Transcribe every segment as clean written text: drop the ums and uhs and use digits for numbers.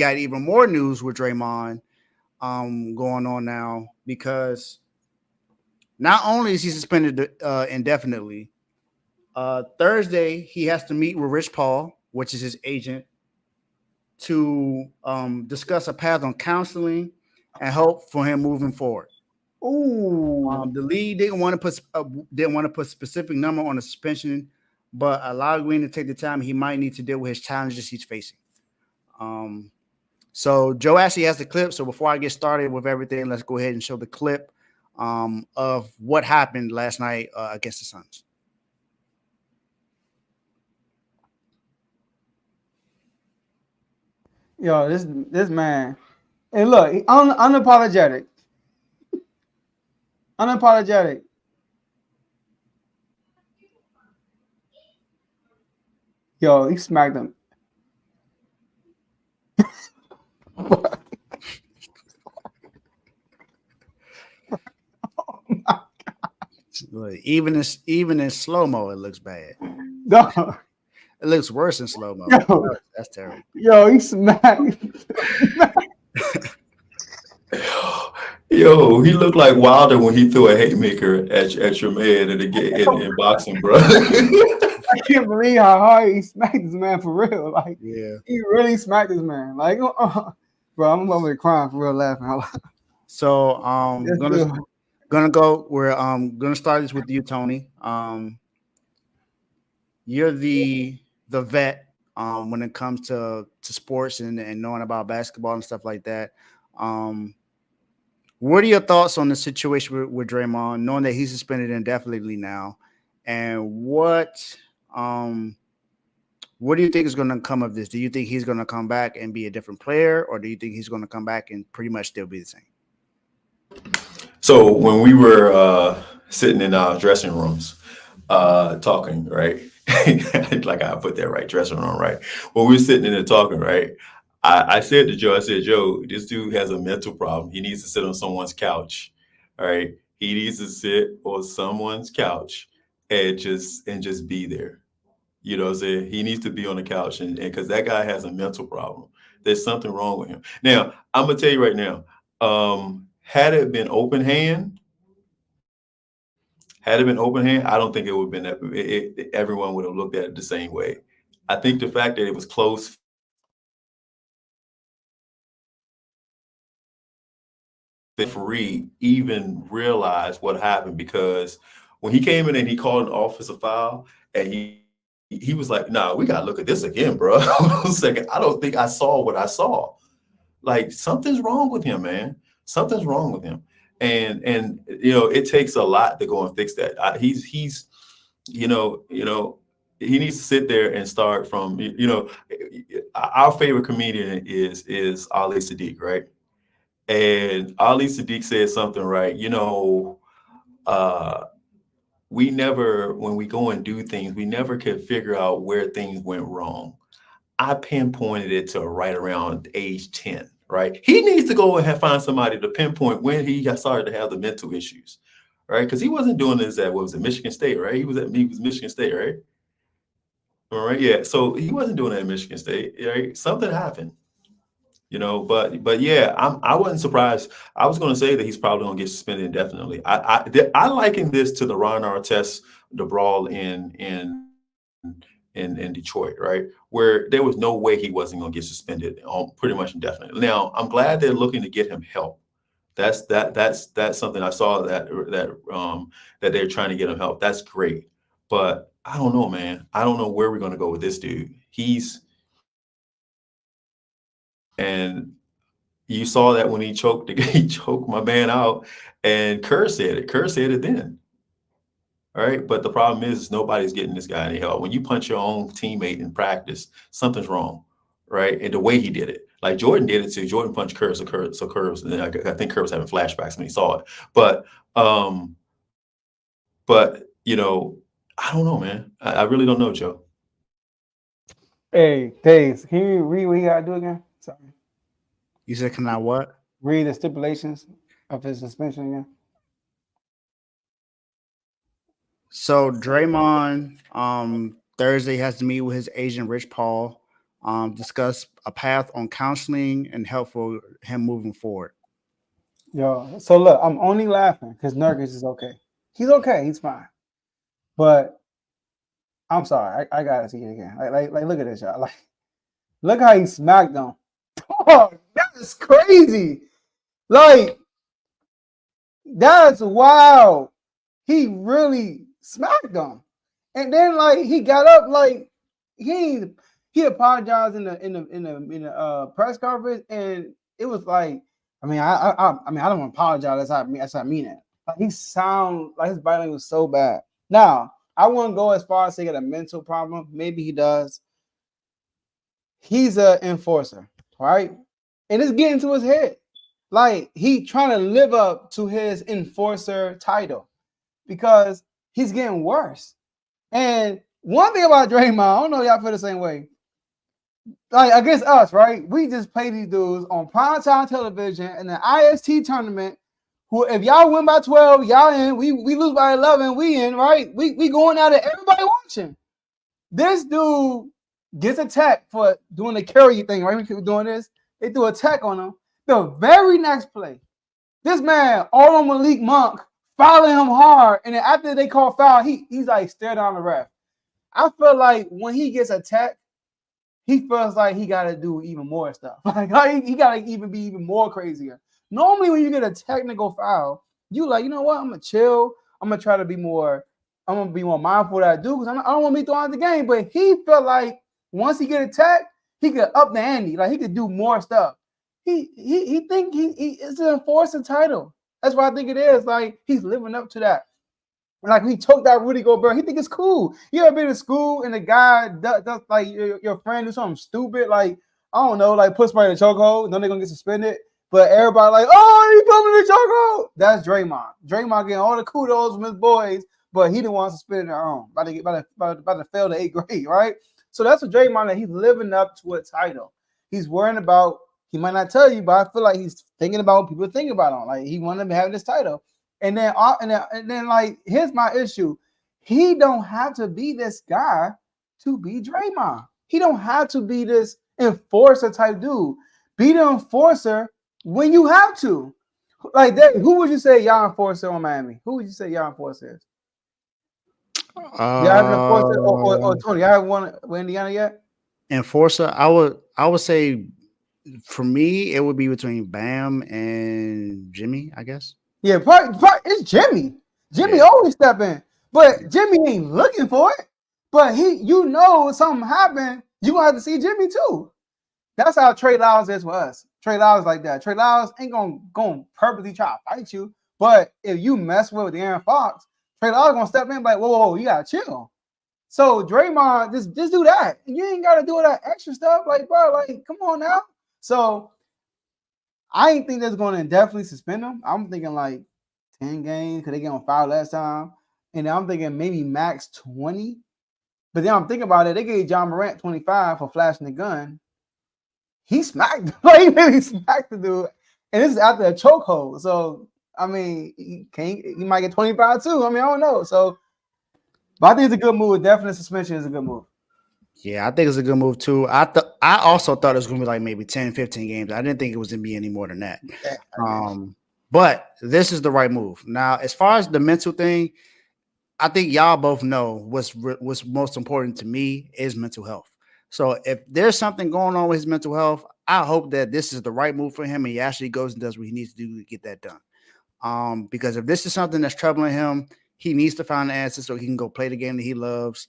got even more news with Draymond going on now because not only is he suspended indefinitely, Thursday he has to meet with Rich Paul, which is his agent, to discuss a path on counseling and help for him moving forward. Ooh. The league didn't want to put specific number on the suspension, but allowed Green to take the time he might need to deal with his challenges he's facing. So Joe actually has the clip. So before I get started with everything, let's go ahead and show the clip of what happened last night against the Suns. Yo, this man. And look, unapologetic. Unapologetic. Yo, he smacked him. Look, even in slow mo, it looks bad. No. It looks worse in slow mo. That's terrible. Yo, he smacked. Yo, he looked like Wilder when he threw a haymaker at your man in boxing, bro. I can't believe how hard he smacked this man for real. Like, Yeah. he really smacked this man. Like, bro, I'm over there crying for real, laughing. So That's we're gonna start this with you, Tony. You're the vet when it comes to sports and knowing about basketball and stuff like that. What are your thoughts on the situation with Draymond, knowing that he's suspended indefinitely now, and what do you think is going to come of this? Do you think he's going to come back and be a different player, or do you think he's going to come back and pretty much still be the same? So when we were sitting in our dressing rooms talking, right? Like I put that right, dressing room, right? When we were sitting in there talking, right? I said to Joe, Joe, this dude has a mental problem. He needs to sit on someone's couch. All right. He needs to sit on someone's couch and just be there. You know what I'm saying? He needs to be on the couch and because that guy has a mental problem. There's something wrong with him. Now, I'm gonna tell you right now, had it been open hand, I don't think it would have been everyone would have looked at it the same way. I think the fact that it was close referee even realized what happened because when he came in and he called an offensive foul and he was like, "Nah, we gotta look at this again, bro." Hold on a second. I don't think I saw what I saw. Like something's wrong with him, man. Something's wrong with him, and it takes a lot to go and fix that. He's he needs to sit there and start from our favorite comedian is Ali Sadiq, right? And Ali Sadiq said something right. We never, when we go and do things, we never could figure out where things went wrong. I pinpointed it to right around age 10, right? He needs to go and find somebody to pinpoint when he got started to have the mental issues, right? Because he wasn't doing this at, what was it, Michigan State, right? He was Michigan State, right? All right, yeah. So he wasn't doing that at Michigan State, right? Something happened. But yeah, I wasn't surprised. I was going to say that he's probably going to get suspended indefinitely. I liken this to the Ron Artest, the brawl in Detroit, right, where there was no way he wasn't going to get suspended pretty much indefinitely. Now I'm glad they're looking to get him help. That's something I saw that they're trying to get him help. That's great, but I don't know, man. I don't know where we're going to go with this dude. And you saw that when he choked my man out, and Kerr said it then. All right. But the problem is nobody's getting this guy any help. When you punch your own teammate in practice, something's wrong. Right. And the way he did it, like Jordan did it too. Jordan punched Kerr, so Kerr was, and I think Kerr was having flashbacks when he saw it. But I don't know, man. I really don't know, Joe. Hey, Dave, can you read what he got to do again? Sorry. You said, can I what? Read the stipulations of his suspension again. So Draymond Thursday has to meet with his agent Rich Paul discuss a path on counseling and help for him moving forward. Yo, so look, I'm only laughing because Nurkic is okay. He's okay. He's fine. But I'm sorry. I gotta see it again. Like, look at this, y'all. Like, look how he smacked them. Oh, that's crazy. Like, that's wild. He really smacked them. And then like he got up, like he apologized in the press conference, and it was like, I mean, I don't want to apologize. That's how I mean it. Like, he sound like his body language was so bad. Now, I wouldn't go as far as say he got a mental problem. Maybe he does. He's an enforcer, right? And it's getting to his head. Like, he trying to live up to his enforcer title because he's getting worse. And one thing about Draymond, I don't know if y'all feel the same way. Like, against us, right? We just play these dudes on primetime television in the IST tournament. Who, if y'all win by 12, y'all in. We lose by 11, we in, right? We going out at everybody watching. This dude gets attacked for doing the carry thing, right? We keep doing this. They threw a tech on him. The very next play, this man, all on Malik Monk, fouling him hard. And then after they call foul, he's like staring down the ref. I feel like when he gets attacked, he feels like he got to do even more stuff. Like he got to even be even more crazier. Normally, when you get a technical foul, you like, you know what? I'm going to chill. I'm going to try to be more, I'm going to be more mindful of what I do because I don't want to be thrown out the game. But he felt like once he get attacked, he could up the ante. Like he could do more stuff. He think he is an enforcer title. That's what I think it is. Like he's living up to that. Like he took that Rudy Gobert. He think it's cool. You ever been to school and the guy does like your friend do something stupid, like I don't know, like put somebody in a chokehold, then they're gonna get suspended. But everybody like, oh, he put me in the chokehold. That's Draymond. Draymond getting all the kudos from his boys, but he didn't want to suspend their own. About to fail the 8th grade, right? So that's what Draymond, that he's living up to a title. He's worrying about. He might not tell you, but I feel like he's thinking about what people think about him. Like he wanted to have this title. And then like, here's my issue. He don't have to be this guy to be Draymond. He don't have to be this enforcer type dude. Be the enforcer when you have to. Like that, who would you say y'all enforcer on Miami? Who would you say y'all enforcer is? Y'all have an enforcer or Tony? Y'all have one with Indiana yet? Enforcer, I would say for me, it would be between Bam and Jimmy, I guess. Yeah, probably it's Jimmy. Jimmy always step in, but Jimmy ain't looking for it. But if something happened, you gonna have to see Jimmy too. That's how Trey Lyles is for us. Trey Lyles like that. Trey Lyles ain't gonna purposely try to fight you, but if you mess with De'Aaron Fox, Trey Lyles gonna step in like, whoa, you gotta chill. So Draymond, just do that. You ain't gotta do all that extra stuff, like bro, like come on now. So I ain't think that's going to indefinitely suspend him. I'm thinking like 10 games because they get on foul last time. And then I'm thinking maybe max 20. But then I'm thinking about it. They gave John Morant 25 for flashing the gun. He smacked. He really smacked the dude. And this is after a chokehold. So, I mean, he might get 25 too. I mean, I don't know. So, but I think it's a good move. Definite suspension is a good move. Yeah, I think it's a good move too. I also thought it was going to be like maybe 10, 15 games. I didn't think it was going to be any more than that. But this is the right move. Now, as far as the mental thing, I think y'all both know what's most important to me is mental health. So if there's something going on with his mental health, I hope that this is the right move for him and he actually goes and does what he needs to do to get that done. Because if this is something that's troubling him, he needs to find an answer so he can go play the game that he loves,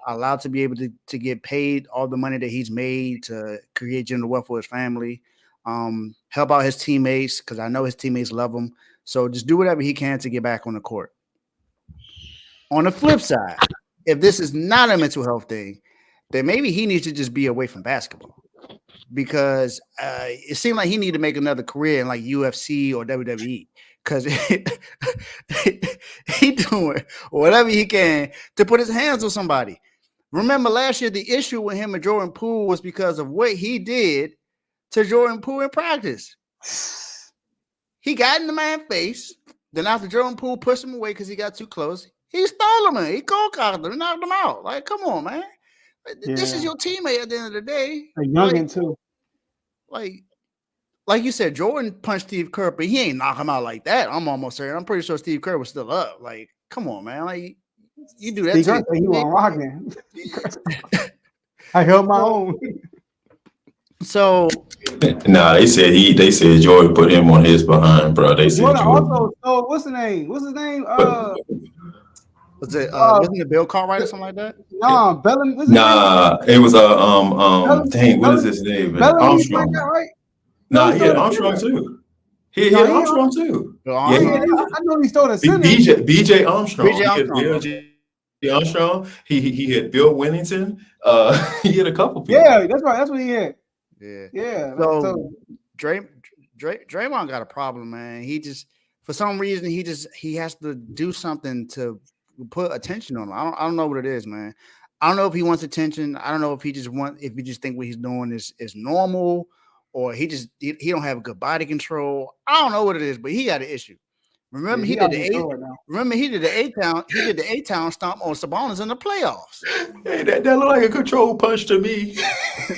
allowed to be able to get paid all the money that he's made to create general wealth for his family, help out his teammates because I know his teammates love him. So just do whatever he can to get back on the court. On the flip side, if this is not a mental health thing, then maybe he needs to just be away from basketball because it seemed like he needed to make another career in like UFC or WWE. Because he doing whatever he can to put his hands on somebody. Remember last year, the issue with him and Jordan Poole was because of what he did to Jordan Poole in practice. He got in the man's face. Then after Jordan Poole pushed him away because he got too close, he stole him. He cold-cocked him and knocked him out. Like, come on, man. This is your teammate at the end of the day. A youngin too. Like you said, Jordan punched Steve Kerr, but he ain't knock him out like that. I'm almost certain. I'm pretty sure Steve Kerr was still up. Like, come on, man. Like, you do that. Steve Kerr, he wasn't rocking. I held my own. So nah, they said Jordan put him on his behind, bro. They said Jordan Jordan. also. So what's his name? Wasn't it Bill Cartwright or something like that? No, Bellamy. Nah, it was dang, what is his name? Armstrong. Right? Nah, he had Armstrong too. He had Armstrong too. Yeah, I know he stole the center. BJ Armstrong. BJ Armstrong. He had Bill Winnington. He had a couple people. Yeah, that's right. That's what he had. Yeah. So Draymond got a problem, man. He just, for some reason, he has to do something to put attention on him. I don't know what it is, man. I don't know if he wants attention. I don't know if he just think what he's doing is normal, or he don't have good body control. I don't know what it is, but he got an issue. Remember, he did the A-Town stomp on Sabonis in the playoffs. Hey, that looked like a control punch to me.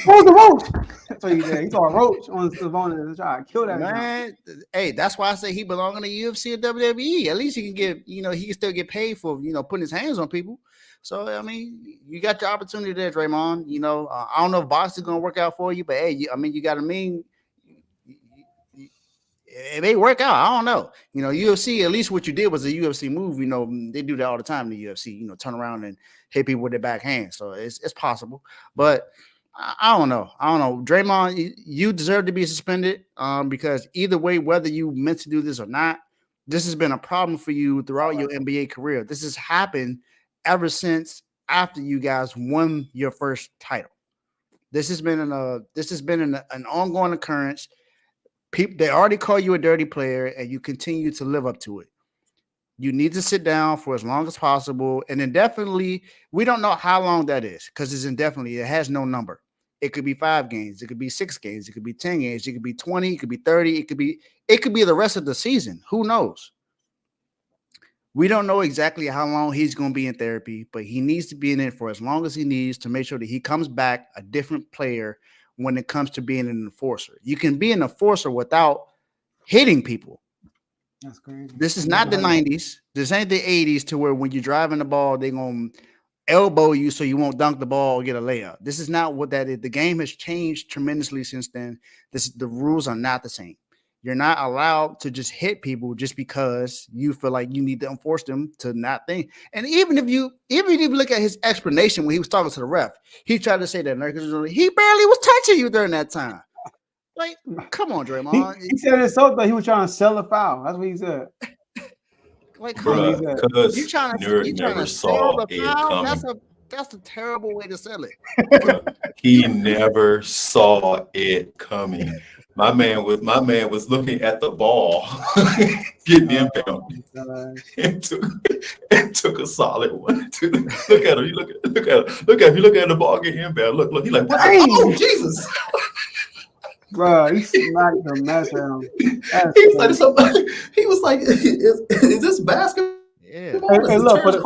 What was the roach? That's what he did. He saw a roach on Sabonis and tried to kill that man. Hey, that's why I say he belong in the UFC or WWE. At least he can get, he can still get paid for, putting his hands on people. So, I mean, you got your opportunity there, Draymond. I don't know if boxing is going to work out for you, but hey, you got to it may work out. I don't know. UFC, at least what you did was a UFC move. They do that all the time in the UFC, turn around and hit people with their backhand. So it's possible. But I don't know. Draymond, you deserve to be suspended because either way, whether you meant to do this or not, this has been a problem for you throughout your NBA career. This has happened ever since after you guys won your first title. This has been an ongoing occurrence. People, they already call you a dirty player, and you continue to live up to it. You need to sit down for as long as possible, and indefinitely. We don't know how long that is because it's indefinitely. It has no number. It could be 5 games. It could be 6 games. It could be 10 games. It could be 20. It could be 30. It could be the rest of the season. Who knows? We don't know exactly how long he's going to be in therapy, but he needs to be in it for as long as he needs to make sure that he comes back a different player when it comes to being an enforcer. You can be an enforcer without hitting people. That's crazy. This is not the 90s. This ain't the 80s to where when you're driving the ball, they're going to elbow you so you won't dunk the ball or get a layup. This is not what that is. The game has changed tremendously since then. The rules are not the same. You're not allowed to just hit people just because you feel like you need to enforce them to not think. And even if you look at his explanation when he was talking to the ref, he tried to say that he barely was touching you during that time. Like, come on, Draymond. He said it so that he was trying to sell a foul. That's what he said. Like, come on, you trying to sell the foul? That's a terrible way to sell it. He never saw it coming. My man was looking at the ball, getting inbound, and took a solid one. Look at him. You look at the ball getting inbound. Look. He's like, what? Oh, Jesus. Bro, he smacked the mess out of him. He was like, is this basketball? Yeah. Hey, look, for the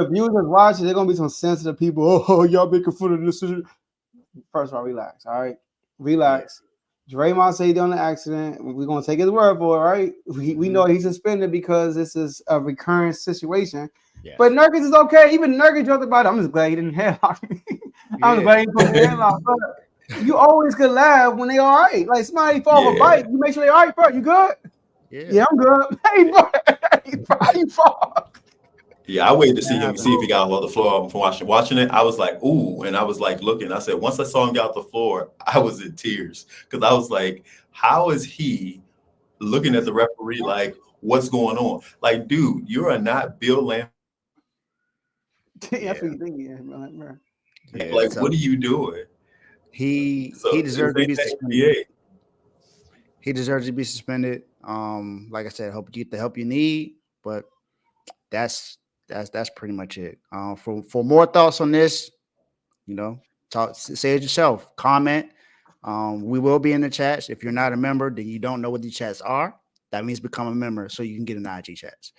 viewers watching, there's gonna be some sensitive people. Oh, y'all making fun of this. First of all, relax. All right, relax. Yeah. Draymond said he done an accident. We're gonna take his word for it, right? We know he's suspended because this is a recurrent situation. Yeah. But Nurkic is okay. Even Nurkic joked about it. I'm just glad he didn't headlock me. I'm just glad he didn't headlock. But you always could laugh when they all right. Like somebody fall off a bike, you make sure they all right, bro. You good? Yeah, I'm good. Hey, bro. You fall. Yeah, I waited to see if he got off the floor from watching it. I was like, ooh, and I was like looking. I said, once I saw him get off the floor, I was in tears because I was like, how is he looking at the referee like, what's going on? Like, dude, you are not Bill Lamb. That's what you think, Like, what are you doing? He deserves to be suspended. He deserves to be suspended. Like I said, hope you get the help you need, but that's pretty much it. For more thoughts on this, say it yourself. Comment. We will be in the chats. If you're not a member, then you don't know what the chats are. That means become a member so you can get in the IG chats.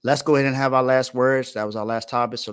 let's go ahead and have our last words. That was our last topic. So